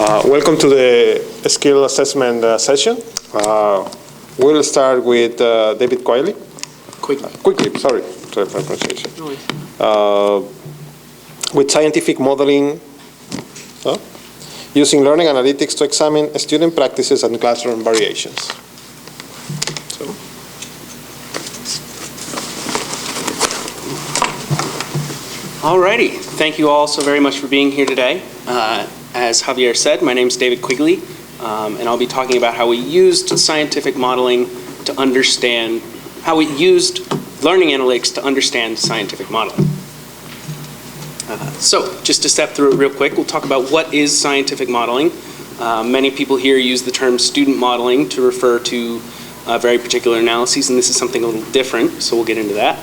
Welcome to the skill assessment session. We'll start with David Quigley. Quigley, sorry for pronunciation. With scientific modeling, using learning analytics to examine student practices and classroom variations. Alrighty, thank you all so very much for being here today. As Javier said, my name is David Quigley, and I'll be talking about how we used scientific modeling to understand, how we used learning analytics to understand scientific modeling. So just to step through it real quick, we'll talk about what is scientific modeling. Many people here use the term student modeling to refer to very particular analyses, and this is something a little different, so we'll get into that.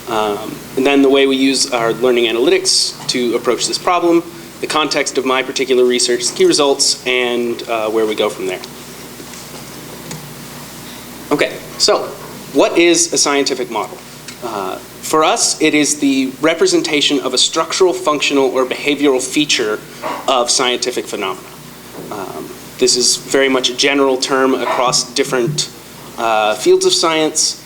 And then the way we use our learning analytics to approach this problem, the context of my particular research, key results, and where we go from there. Okay, so what is a scientific model? For us, it is the representation of a structural, functional, or behavioral feature of scientific phenomena. This is very much a general term across different fields of science.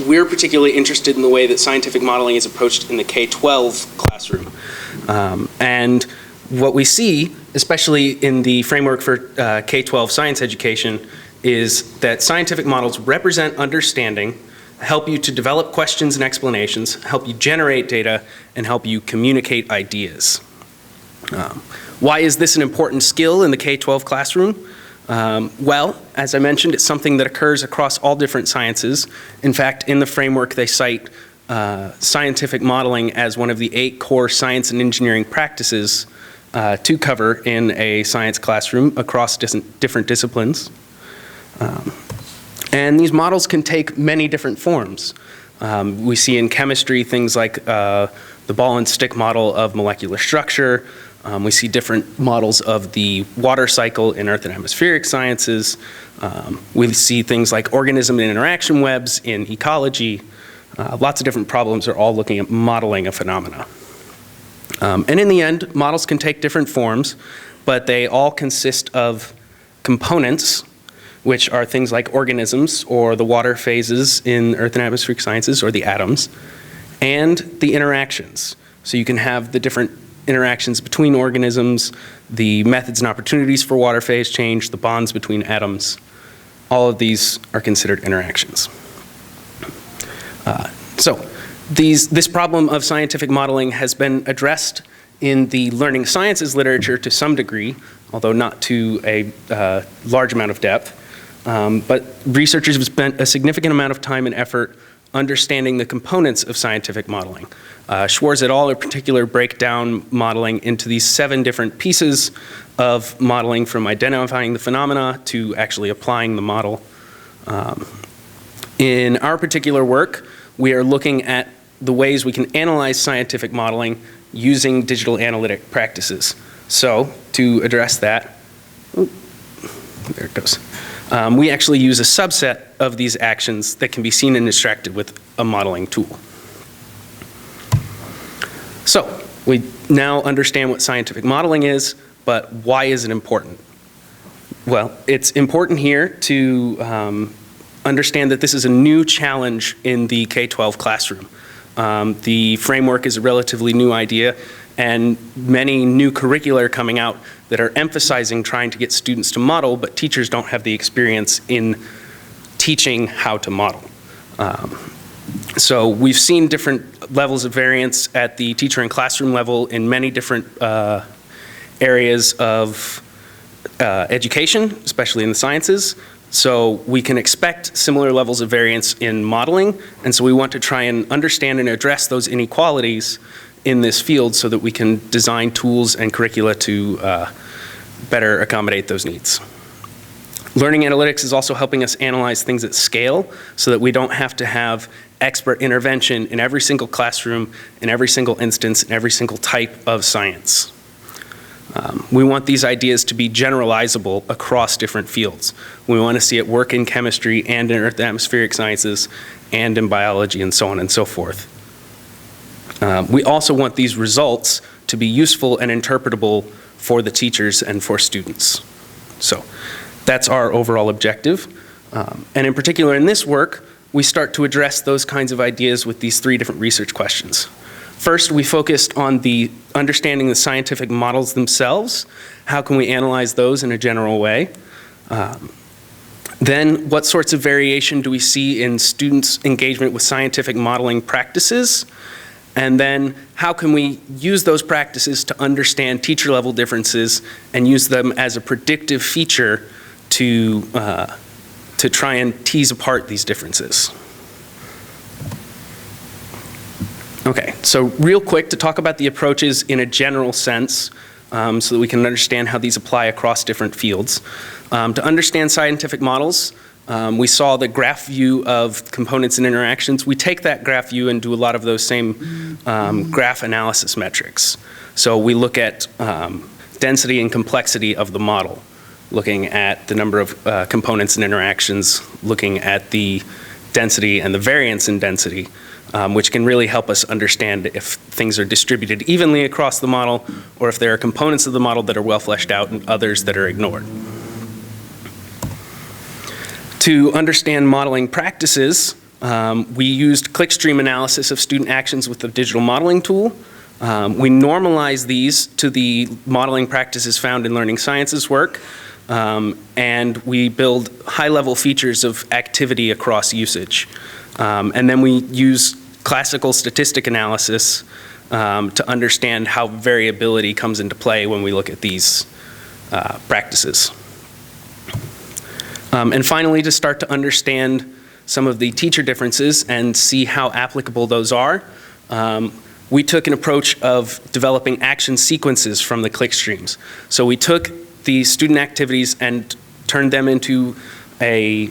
We're particularly interested in the way that scientific modeling is approached in the K-12 classroom. And what we see, especially in the framework for K-12 science education, is that scientific models represent understanding, help you to develop questions and explanations, help you generate data, and help you communicate ideas. Why is this an important skill in the K-12 classroom? Well, as I mentioned, it's something that occurs across all different sciences. In fact, in the framework, they cite scientific modeling as one of the 8 core science and engineering practices to cover in a science classroom across different disciplines. And these models can take many different forms. We see in chemistry things like the ball and stick model of molecular structure. We see different models of the water cycle in earth and atmospheric sciences. We see things like organism and interaction webs in ecology. Lots of different problems are all looking at modeling a phenomena. And in the end, models can take different forms, but they all consist of components, which are things like organisms or the water phases in earth and atmospheric sciences or the atoms, and the interactions. So you can have the different interactions between organisms, the methods and opportunities for water phase change, the bonds between atoms. All of these are considered interactions. This problem of scientific modeling has been addressed in the learning sciences literature to some degree, although not to a large amount of depth. But researchers have spent a significant amount of time and effort understanding the components of scientific modeling. Schwarz et al. In particular break down modeling into these 7 different pieces of modeling, from identifying the phenomena to actually applying the model. In our particular work, we are looking at the ways we can analyze scientific modeling using digital analytic practices. So to address that, there it goes. We actually use a subset of these actions that can be seen and extracted with a modeling tool. So we now understand what scientific modeling is, but why is it important? Well, it's important here to understand that this is a new challenge in the K-12 classroom. The framework is a relatively new idea, and many new curricula are coming out that are emphasizing trying to get students to model, but teachers don't have the experience in teaching how to model. So we've seen different levels of variance at the teacher and classroom level in many different areas of education, especially in the sciences. So we can expect similar levels of variance in modeling, and so we want to try and understand and address those inequalities in this field so that we can design tools and curricula to better accommodate those needs. Learning analytics is also helping us analyze things at scale so that we don't have to have expert intervention in every single classroom, in every single instance, in every single type of science. We want these ideas to be generalizable across different fields. We want to see it work in chemistry and in earth and atmospheric sciences and in biology and so on and so forth. We also want these results to be useful and interpretable for the teachers and for students. So that's our overall objective. And in particular in this work, we start to address those kinds of ideas with these 3 different research questions. First, we focused on the understanding the scientific models themselves. How can we analyze those in a general way? Then, what sorts of variation do we see in students' engagement with scientific modeling practices? And then, how can we use those practices to understand teacher-level differences and use them as a predictive feature to try and tease apart these differences? Okay, so real quick to talk about the approaches in a general sense, so that we can understand how these apply across different fields. To understand scientific models, we saw the graph view of components and interactions. We take that graph view and do a lot of those same graph analysis metrics. So we look at density and complexity of the model, looking at the number of components and interactions, looking at the density and the variance in density, which can really help us understand if things are distributed evenly across the model or if there are components of the model that are well fleshed out and others that are ignored. To understand modeling practices, we used clickstream analysis of student actions with the digital modeling tool. We normalize these to the modeling practices found in learning sciences work, and we build high-level features of activity across usage. And then we use classical statistic analysis to understand how variability comes into play when we look at these practices. And finally, to start to understand some of the teacher differences and see how applicable those are, we took an approach of developing action sequences from the clickstreams. So we took the student activities and turned them into a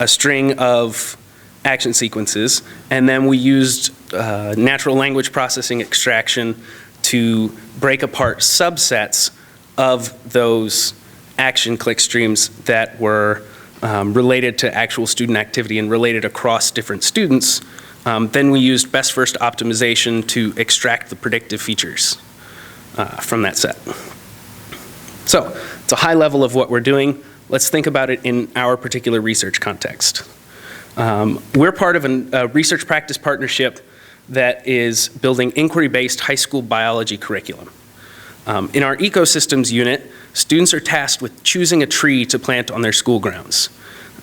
string of action sequences, and then we used natural language processing extraction to break apart subsets of those action clickstreams that were related to actual student activity and related across different students. Then we used best first optimization to extract the predictive features from that set. So it's a high level of what we're doing. Let's think about it in our particular research context. We're part of a research practice partnership that is building inquiry-based high school biology curriculum. In our ecosystems unit, students are tasked with choosing a tree to plant on their school grounds.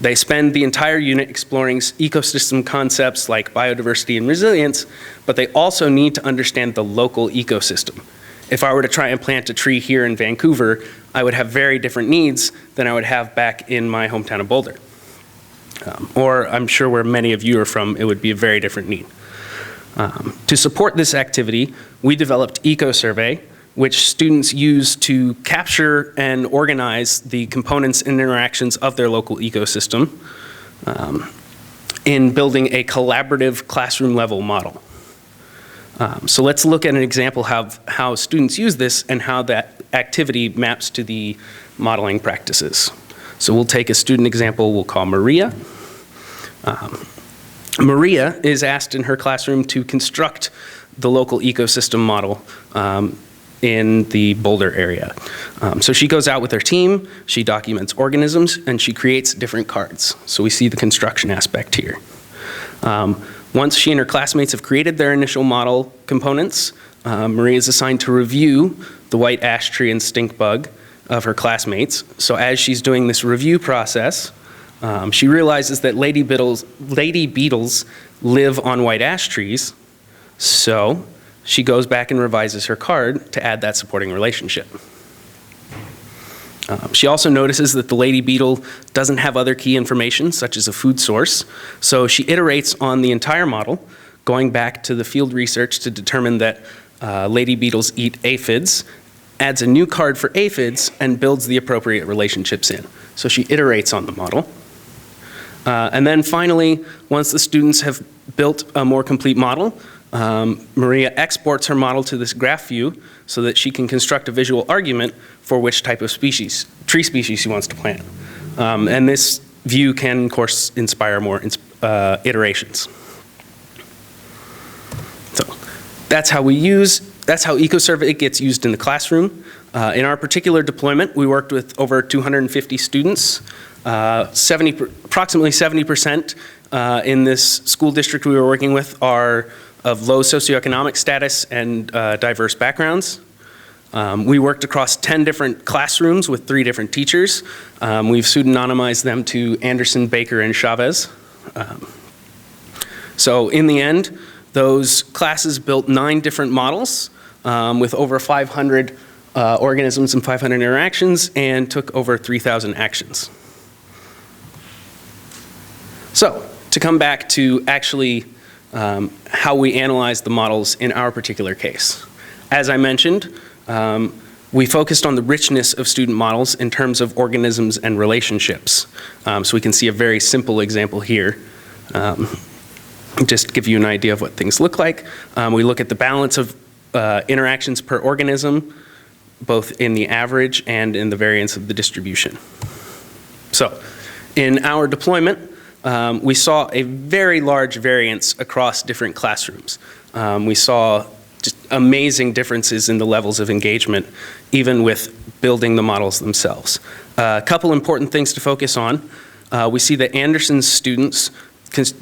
They spend the entire unit exploring ecosystem concepts like biodiversity and resilience, but they also need to understand the local ecosystem. If I were to try and plant a tree here in Vancouver, I would have very different needs than I would have back in my hometown of Boulder. Or I'm sure where many of you are from, it would be a very different need. To support this activity, we developed EcoSurvey, which students use to capture and organize the components and interactions of their local ecosystem in building a collaborative classroom level model. So let's look at an example of how students use this and how that activity maps to the modeling practices. So we'll take a student example we'll call Maria. Maria is asked in her classroom to construct the local ecosystem model in the Boulder area. So she goes out with her team, she documents organisms, and she creates different cards. So we see the construction aspect here. Once she and her classmates have created their initial model components, Maria is assigned to review the white ash tree and stink bug of her classmates. So as she's doing this review process, she realizes that lady beetles live on white ash trees, so she goes back and revises her card to add that supporting relationship. She also notices that the lady beetle doesn't have other key information, such as a food source, so she iterates on the entire model, going back to the field research to determine that lady beetles eat aphids, adds a new card for aphids, and builds the appropriate relationships in. So she iterates on the model. And then finally, once the students have built a more complete model, Maria exports her model to this graph view so that she can construct a visual argument for which type of tree species she wants to plant. And this view can, of course, inspire more iterations. So that's how EcoSurvey gets used in the classroom. In our particular deployment, we worked with over 250 students. Approximately 70% in this school district we were working with are of low socioeconomic status and diverse backgrounds. We worked across 10 different classrooms with 3 different teachers. We've pseudonymized them to Anderson, Baker, and Chavez. So in the end, those classes built 9 different models with over 500 organisms and 500 interactions, and took over 3,000 actions. So to come back to actually how we analyze the models in our particular case. As I mentioned, we focused on the richness of student models in terms of organisms and relationships. So we can see a very simple example here. Just to give you an idea of what things look like. We look at the balance of interactions per organism, both in the average and in the variance of the distribution. So in our deployment, we saw a very large variance across different classrooms. We saw just amazing differences in the levels of engagement, even with building the models themselves. A couple important things to focus on. We see that Anderson's students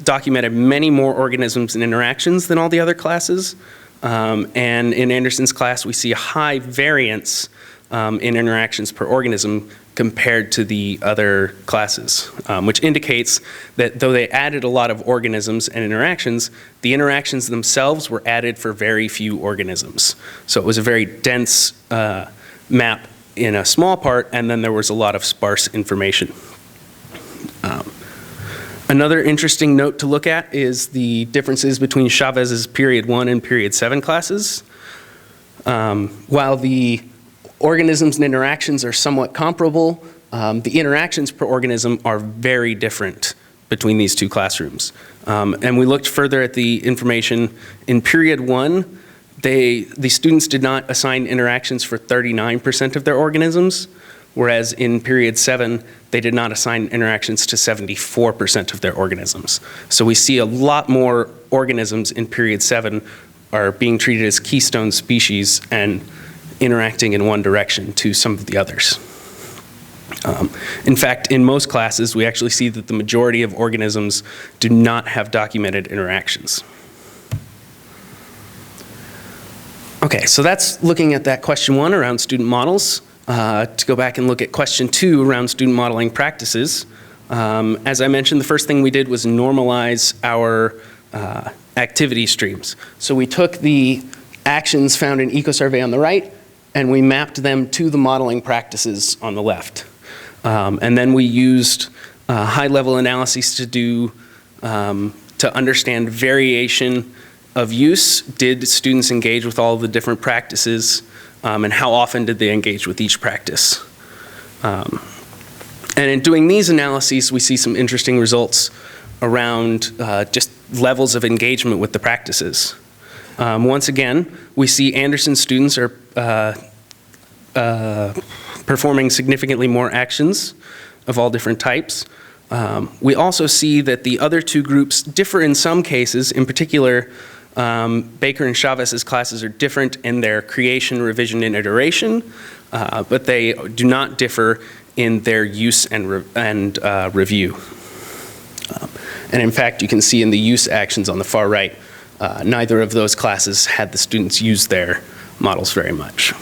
documented many more organisms and interactions than all the other classes. And in Anderson's class, we see a high variance in interactions per organism compared to the other classes, which indicates that though they added a lot of organisms and interactions, the interactions themselves were added for very few organisms. So it was a very dense map in a small part, and then there was a lot of sparse information. Another interesting note to look at is the differences between Chavez's period 1 and period 7 classes. While the organisms and interactions are somewhat comparable, the interactions per organism are very different between these 2 classrooms. And we looked further at the information. In period 1, the students did not assign interactions for 39% of their organisms, whereas in period 7, they did not assign interactions to 74% of their organisms. So we see a lot more organisms in period 7 are being treated as keystone species and interacting in one direction to some of the others. In fact, in most classes, we actually see that the majority of organisms do not have documented interactions. Okay, so that's looking at that question 1 around student models. To go back and look at question 2 around student modeling practices. As I mentioned, the first thing we did was normalize our activity streams. So we took the actions found in EcoSurvey on the right, and we mapped them to the modeling practices on the left. And then we used high-level analyses to do, to understand variation of use. Did students engage with all of the different practices? And how often did they engage with each practice? And in doing these analyses, we see some interesting results around just levels of engagement with the practices. Once again, we see Anderson students are performing significantly more actions of all different types. We also see that the other 2 groups differ in some cases. In particular, Baker and Chavez's classes are different in their creation, revision, and iteration, but they do not differ in their use and review. And in fact, you can see in the use actions on the far right, neither of those classes had the students use their models very much.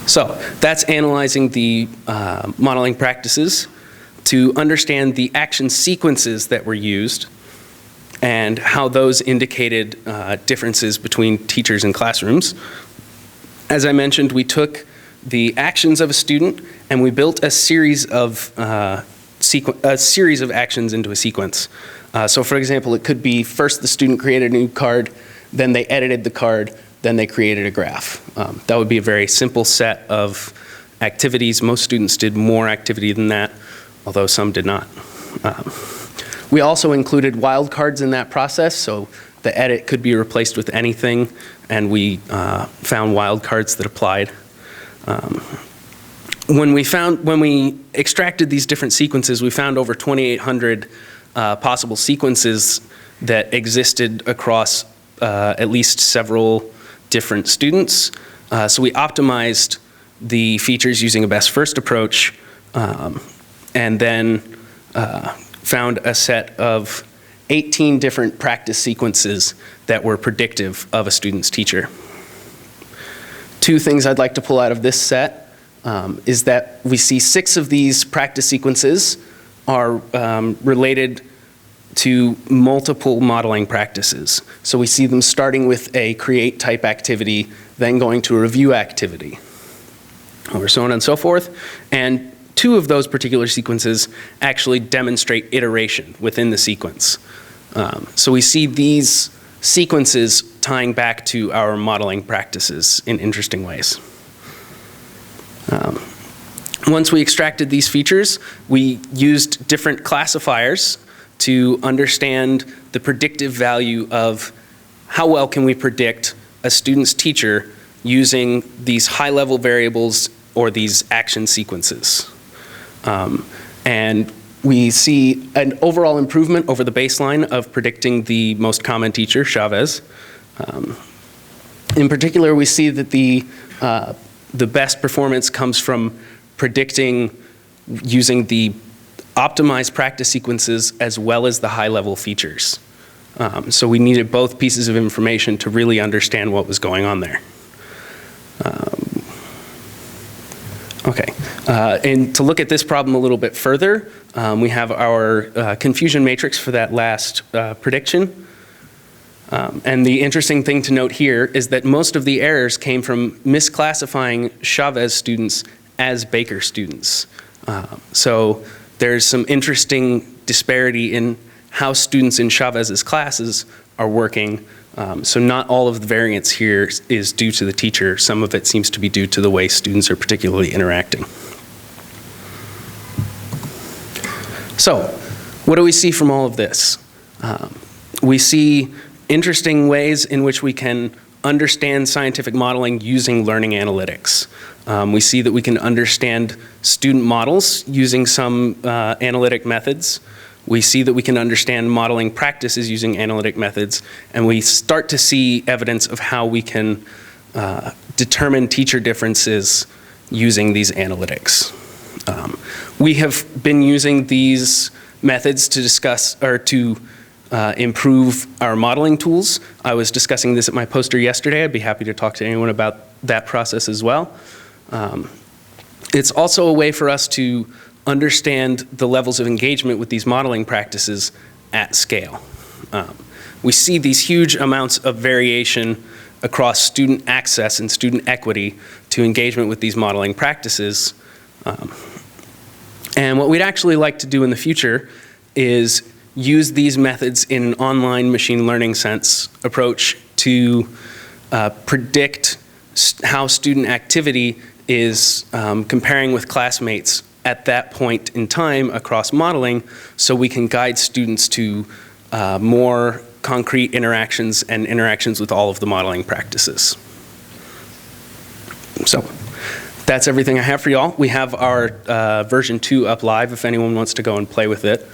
So that's analyzing the modeling practices to understand the action sequences that were used and how those indicated differences between teachers and classrooms. As I mentioned, we took the actions of a student and we built a series of actions into a sequence. So for example, it could be first the student created a new card, then they edited the card, then they created a graph. That would be a very simple set of activities. Most students did more activity than that, although some did not. We also included wildcards in that process, so the edit could be replaced with anything, and we found wildcards that applied. When we extracted these different sequences, we found over 2,800 possible sequences that existed across at least several different students. So we optimized the features using a best first approach, and then found a set of 18 different practice sequences that were predictive of a student's teacher. Two things I'd like to pull out of this set is that we see 6 of these practice sequences are related to multiple modeling practices. So we see them starting with a create type activity, then going to a review activity, or so on and so forth. And 2 of those particular sequences actually demonstrate iteration within the sequence. So we see these sequences tying back to our modeling practices in interesting ways. Once we extracted these features, we used different classifiers to understand the predictive value of how well can we predict a student's teacher using these high-level variables or these action sequences. And we see an overall improvement over the baseline of predicting the most common teacher, Chavez. In particular, we see that the best performance comes from predicting using the optimized practice sequences as well as the high-level features. So we needed both pieces of information to really understand what was going on there. Okay, and to look at this problem a little bit further, we have our confusion matrix for that last prediction. And the interesting thing to note here is that most of the errors came from misclassifying Chavez students as Baker students. So there's some interesting disparity in how students in Chavez's classes are working. So not all of the variance here is due to the teacher. Some of it seems to be due to the way students are particularly interacting. So what do we see from all of this? We see interesting ways in which we can understand scientific modeling using learning analytics. We see that we can understand student models using some analytic methods. We see that we can understand modeling practices using analytic methods, and we start to see evidence of how we can determine teacher differences using these analytics. We have been using these methods to discuss or to improve our modeling tools. I was discussing this at my poster yesterday. I'd be happy to talk to anyone about that process as well. It's also a way for us to understand the levels of engagement with these modeling practices at scale. We see these huge amounts of variation across student access and student equity to engagement with these modeling practices. And what we'd actually like to do in the future is use these methods in an online machine learning sense approach to predict how student activity is comparing with classmates at that point in time across modeling, so we can guide students to more concrete interactions and interactions with all of the modeling practices. So that's everything I have for y'all. We have our version 2 up live if anyone wants to go and play with it.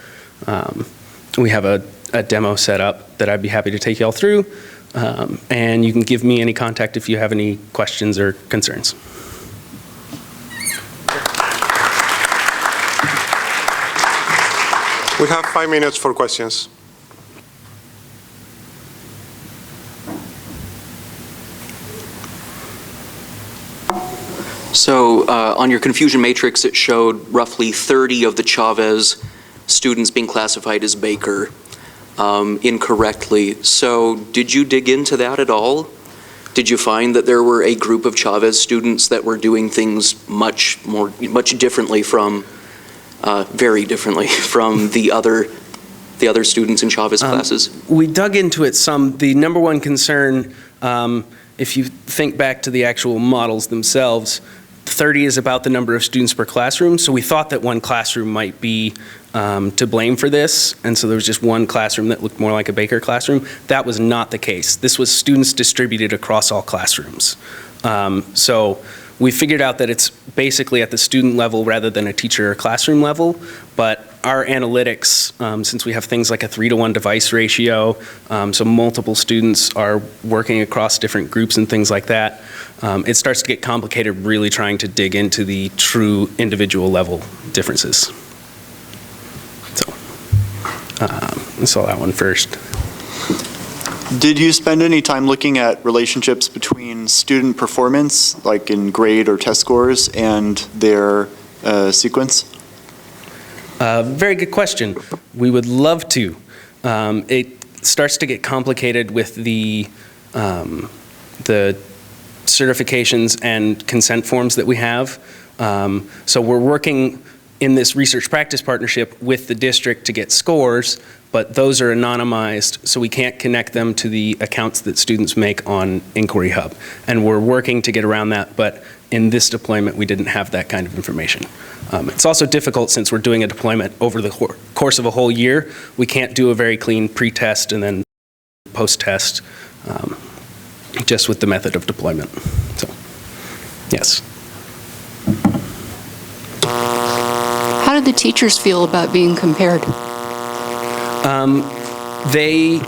We have a demo set up that I'd be happy to take y'all through, and you can give me any contact if you have any questions or concerns. We have 5 minutes for questions. So on your confusion matrix, it showed roughly 30 of the Chavez students being classified as Baker incorrectly. So did you dig into that at all? Did you find that there were a group of Chavez students that were doing things much differently from, very differently from the other students in Chavez classes? We dug into it some. The number one concern, if you think back to the actual models themselves, 30 is about the number of students per classroom, so we thought that one classroom might be to blame for this, and so there was just one classroom that looked more like a Baker classroom. That was not the case. This was students distributed across all classrooms. So we figured out that it's basically at the student level rather than a teacher or classroom level, but our analytics, since we have things like a 3-to-1 device ratio, so multiple students are working across different groups and things like that, it starts to get complicated really trying to dig into the true individual level differences. So, I saw that one first. Did you spend any time looking at relationships between student performance, like in grade or test scores, and their sequence? Very good question. We would love to. It starts to get complicated with the certifications and consent forms that we have. So we're working in this research practice partnership with the district to get scores, but those are anonymized, so we can't connect them to the accounts that students make on Inquiry Hub. And we're working to get around that, but in this deployment, we didn't have that kind of information. It's also difficult since we're doing a deployment over the course of a whole year. We can't do a very clean pre-test and then post-test just with the method of deployment. So, yes. How did the teachers feel about being compared? They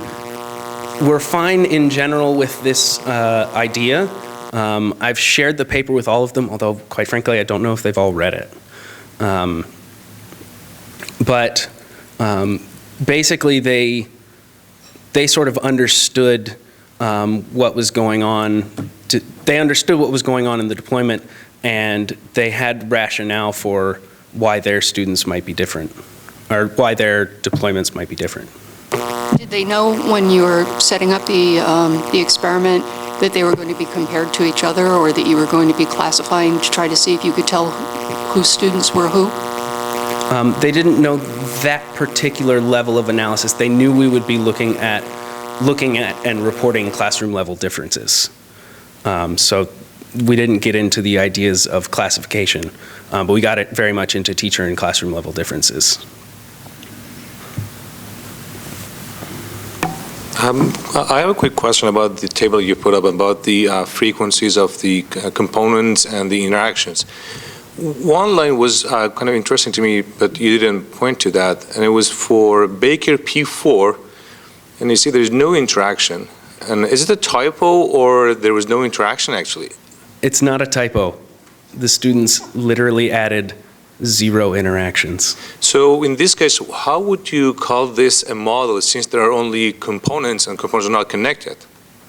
were fine in general with this idea. I've shared the paper with all of them, although quite frankly, I don't know if they've all read it. But basically, they sort of understood what was going on. They understood what was going on in the deployment, and they had rationale for why their students might be different, or why their deployments might be different. Did they know when you were setting up the experiment that they were going to be compared to each other, or that you were going to be classifying to try to see if you could tell whose students were who? They didn't know that particular level of analysis. They knew we would be looking at and reporting classroom level differences. So we didn't get into the ideas of classification, but we got it very much into teacher and classroom level differences. I have a quick question about the table you put up about the frequencies of the components and the interactions. One line was kind of interesting to me, but you didn't point to that, and it was for Baker P4, and you see there's no interaction. And is it a typo, or there was no interaction actually? It's not a typo. The students literally added 0 interactions. So in this case, how would you call this a model since there are only components and components are not connected?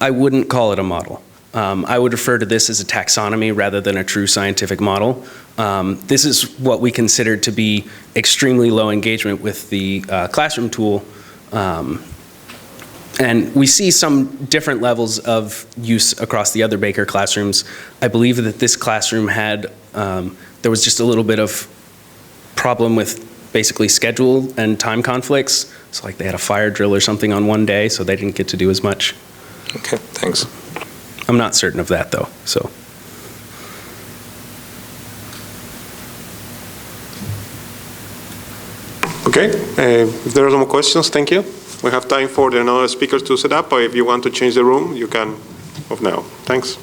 I wouldn't call it a model. I would refer to this as a taxonomy rather than a true scientific model. This is what we consider to be extremely low engagement with the classroom tool. And we see some different levels of use across the other Baker classrooms. I believe that this classroom had, there was just a little bit of problem with basically schedule and time conflicts. So like they had a fire drill or something on one day, so they didn't get to do as much. Okay, thanks. I'm not certain of that though, so. Okay, if there are no more questions, thank you. We have time for the other speakers to set up, or if you want to change the room, you can off now. Thanks.